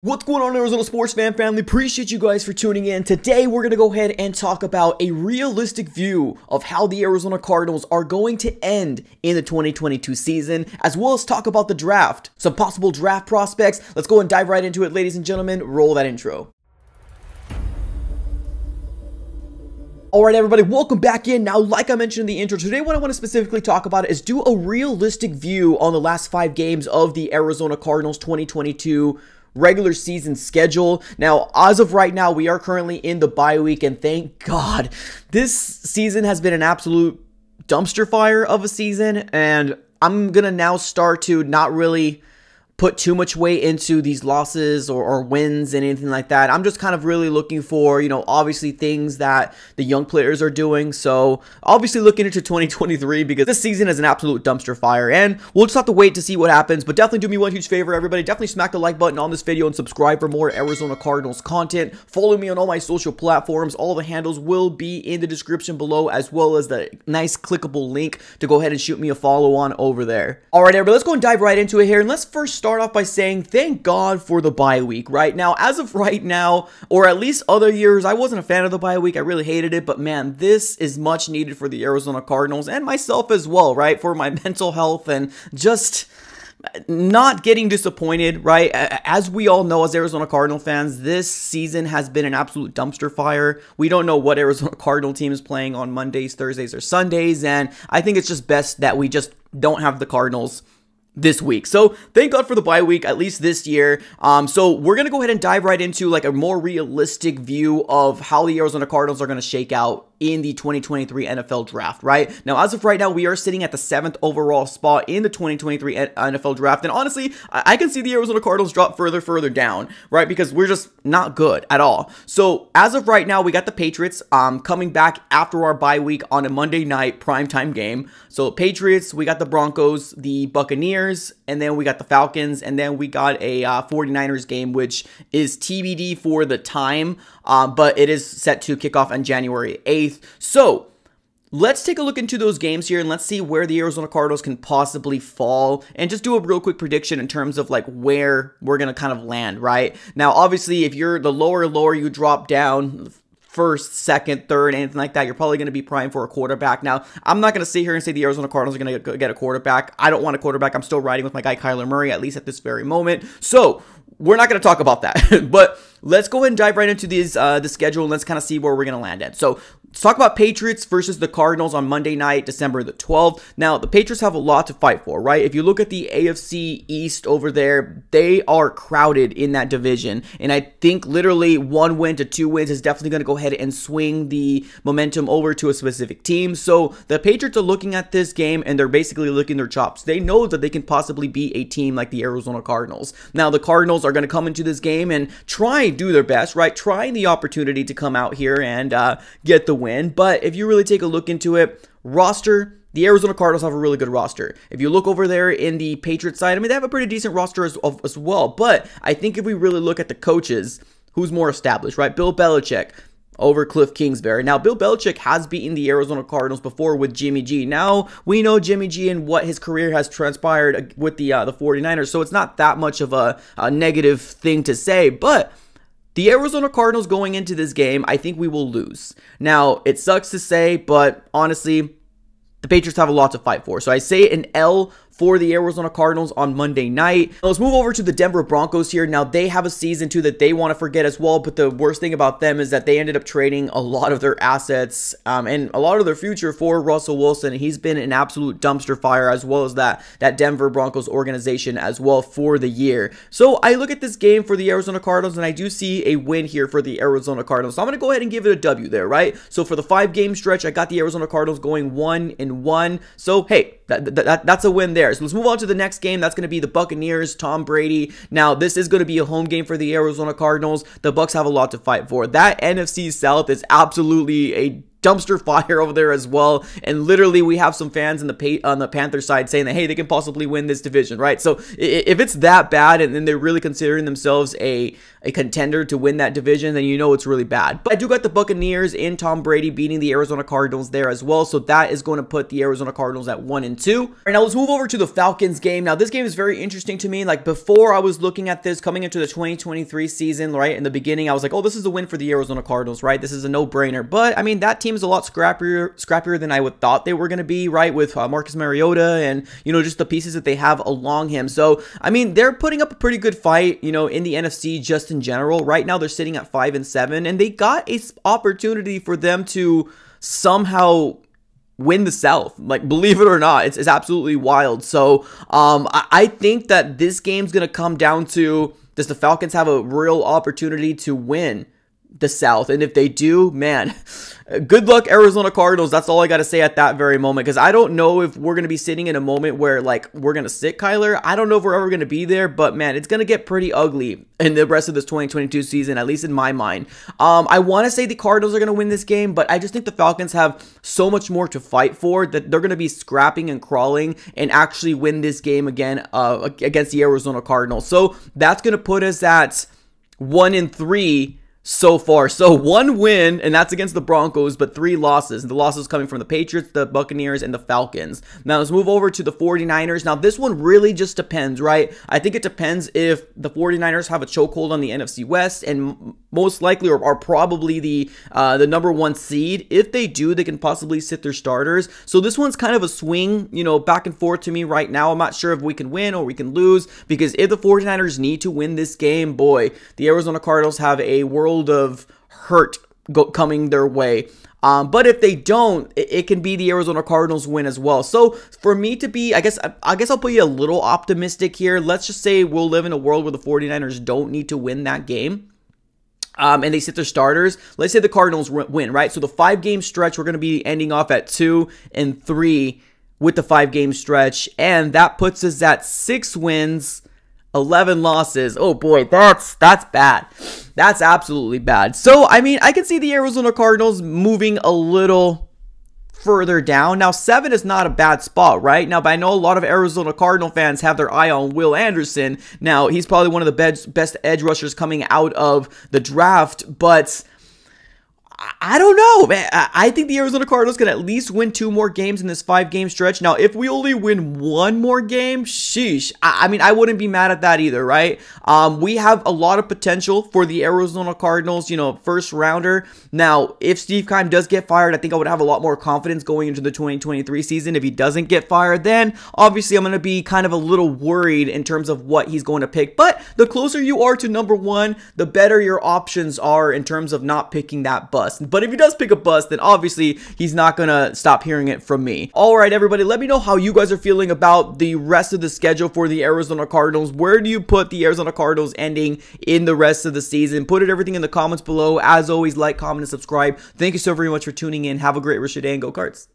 What's going on, Arizona sports fan family? Appreciate you guys for tuning in. Today, we're going to go ahead and talk about a realistic view of how the Arizona Cardinals are going to end in the 2022 season, as well as talk about the draft, some possible draft prospects. Let's go and dive right into it, ladies and gentlemen. Roll that intro. Alright everybody, welcome back in. Now, like I mentioned in the intro, today what I want to specifically talk about is do a realistic view on the last 5 games of the Arizona Cardinals 2022 regular season schedule. Now, as of right now, we are currently in the bye week, and thank God, this season has been an absolute dumpster fire of a season, and I'm gonna now start to not really put too much weight into these losses or wins and anything like that. I'm just kind of really looking for, obviously things that the young players are doing. So obviously looking into 2023, because this season is an absolute dumpster fire, and we'll just have to wait to see what happens. But definitely do me one huge favor, everybody. Definitely smack the like button on this video and subscribe for more Arizona Cardinals content. Follow me on all my social platforms. All the handles will be in the description below, as well as the nice clickable link to go ahead and shoot me a follow on over there. All right, everybody, let's go and dive right into it here. And let's first start off by saying thank God for the bye week. Right now, as of right now, or at least other years, I wasn't a fan of the bye week. I really hated it, but man, this is much needed for the Arizona Cardinals and myself as well, right? For my mental health and just not getting disappointed, right? As we all know, as Arizona Cardinal fans, this season has been an absolute dumpster fire. We don't know what Arizona Cardinal team is playing on Mondays, Thursdays, or Sundays, and I think it's just best that we just don't have the Cardinals this week. So thank God for the bye week, at least this year. So we're going to go ahead and dive right into like a more realistic view of how the Arizona Cardinals are going to shake out in the 2023 NFL draft, right? Now, as of right now, we are sitting at the 7th overall spot in the 2023 NFL draft. And honestly, I can see the Arizona Cardinals drop further down, right? Because we're just not good at all. So as of right now, we got the Patriots coming back after our bye week on a Monday night primetime game. So Patriots, we got the Broncos, the Buccaneers, and then we got the Falcons, and then we got a 49ers game, which is TBD for the time, but it is set to kick off on January 8th. So let's take a look into those games here, and let's see where the Arizona Cardinals can possibly fall, and just do a real quick prediction in terms of like where we're going to kind of land, right? Now, obviously, if you're the lower you drop down, first, second, third, anything like that, you're probably going to be primed for a quarterback. Now, I'm not going to sit here and say the Arizona Cardinals are going to get a quarterback. I don't want a quarterback. I'm still riding with my guy Kyler Murray, at least at this very moment. So we're not going to talk about that. But let's go ahead and dive right into these the schedule, and let's kind of see where we're going to land at. So let's talk about Patriots versus the Cardinals on Monday night, December the 12th. Now, the Patriots have a lot to fight for, right? If you look at the AFC East over there, they are crowded in that division. And I think literally 1 win to 2 wins is definitely going to go ahead and swing the momentum over to a specific team. So the Patriots are looking at this game, and they're basically licking their chops. They know that they can possibly beat a team like the Arizona Cardinals. Now, the Cardinals are going to come into this game and try and do their best, right? Trying the opportunity to come out here and get the win. But if you really take a look into it, roster, the Arizona Cardinals have a really good roster. If you look over there in the Patriots side, I mean, they have a pretty decent roster as well. But I think if we really look at the coaches, who's more established, right? Bill Belichick over Cliff Kingsbury. Now, Bill Belichick has beaten the Arizona Cardinals before with Jimmy G. Now, we know Jimmy G and what his career has transpired with the 49ers, so it's not that much of a negative thing to say, but the Arizona Cardinals going into this game, I think we will lose. Now, it sucks to say, but honestly, the Patriots have a lot to fight for. So I say an L for the Arizona Cardinals on Monday night. Now, let's move over to the Denver Broncos here. Now, they have a season too that they want to forget as well, but the worst thing about them is that they ended up trading a lot of their assets and a lot of their future for Russell Wilson. He's been an absolute dumpster fire, as well as that Denver Broncos organization as well for the year. So I look at this game for the Arizona Cardinals, and I do see a win here for the Arizona Cardinals. So I'm going to go ahead and give it a W there, right? So for the 5-game stretch, I got the Arizona Cardinals going 1-1. So hey, that's a win there. So let's move on to the next game. That's going to be the Buccaneers, Tom Brady. Now, this is going to be a home game for the Arizona Cardinals. The Bucs have a lot to fight for. That NFC South is absolutely a dumpster fire over there as well. And literally we have some fans on the Panther side saying that, hey, they can possibly win this division, right? So if it's that bad and then they're really considering themselves a contender to win that division, then you know it's really bad. But I do got the Buccaneers in Tom Brady beating the Arizona Cardinals there as well. So that is going to put the Arizona Cardinals at 1-2. All right, now let's move over to the Falcons game. Now this game is very interesting to me. Like before I was looking at this coming into the 2023 season, right? In the beginning, I was like, oh, this is a win for the Arizona Cardinals, right? This is a no-brainer. But I mean, that team is a lot scrappier than I would thought they were going to be, right? With Marcus Mariota and, you know, just the pieces that they have along him. So, I mean, they're putting up a pretty good fight, you know, in the NFC just in general. Right now, they're sitting at 5-7, and they got a opportunity for them to somehow win the South. Like, believe it or not, it's absolutely wild. So, I think that this game's going to come down to, does the Falcons have a real opportunity to win the South? And if they do, man, good luck, Arizona Cardinals. That's all I got to say at that very moment, because I don't know if we're going to be sitting in a moment where, like, we're going to sit Kyler. I don't know if we're ever going to be there, but man, it's going to get pretty ugly in the rest of this 2022 season, at least in my mind. I want to say the Cardinals are going to win this game, but I just think the Falcons have so much more to fight for that they're going to be scrapping and crawling and actually win this game again against the Arizona Cardinals. So that's going to put us at 1-3 so far. So 1 win, and that's against the Broncos, but 3 losses. And the losses coming from the Patriots, the Buccaneers, and the Falcons. Now let's move over to the 49ers. Now this one really just depends, right? I think it depends if the 49ers have a chokehold on the NFC West, and most likely are probably the #1 seed. If they do, they can possibly sit their starters. So this one's kind of a swing, you know, back and forth to me right now. I'm not sure if we can win or we can lose, because if the 49ers need to win this game, boy, the Arizona Cardinals have a world of hurt coming their way. But if they don't, it can be the Arizona Cardinals win as well. So for me to be, I guess I'll put you a little optimistic here. Let's just say we'll live in a world where the 49ers don't need to win that game. And they sit their starters. Let's say the Cardinals win, right? So the 5-game stretch, we're going to be ending off at 2-3 with the 5-game stretch. And that puts us at 6 wins, 11 losses. Oh boy, that's bad. That's absolutely bad. So, I mean, I can see the Arizona Cardinals moving a little further down. Now, 7 is not a bad spot, right? Now, but I know a lot of Arizona Cardinal fans have their eye on Will Anderson. Now, he's probably one of the best edge rushers coming out of the draft, but I don't know, man. I think the Arizona Cardinals can at least win 2 more games in this 5-game stretch. Now, if we only win 1 more game, sheesh. I mean, I wouldn't be mad at that either, right? We have a lot of potential for the Arizona Cardinals, you know, first rounder. Now, if Steve Keim does get fired, I think I would have a lot more confidence going into the 2023 season. If he doesn't get fired, then obviously I'm going to be kind of a little worried in terms of what he's going to pick. But the closer you are to #1, the better your options are in terms of not picking that bust. But if he does pick a bust, then obviously he's not gonna stop hearing it from me. All right, everybody, let me know how you guys are feeling about the rest of the schedule for the Arizona Cardinals. Where do you put the Arizona Cardinals ending in the rest of the season? Put everything in the comments below. As always, like, comment, and subscribe. Thank you so very much for tuning in. Have a great rest of your day, and go Cards.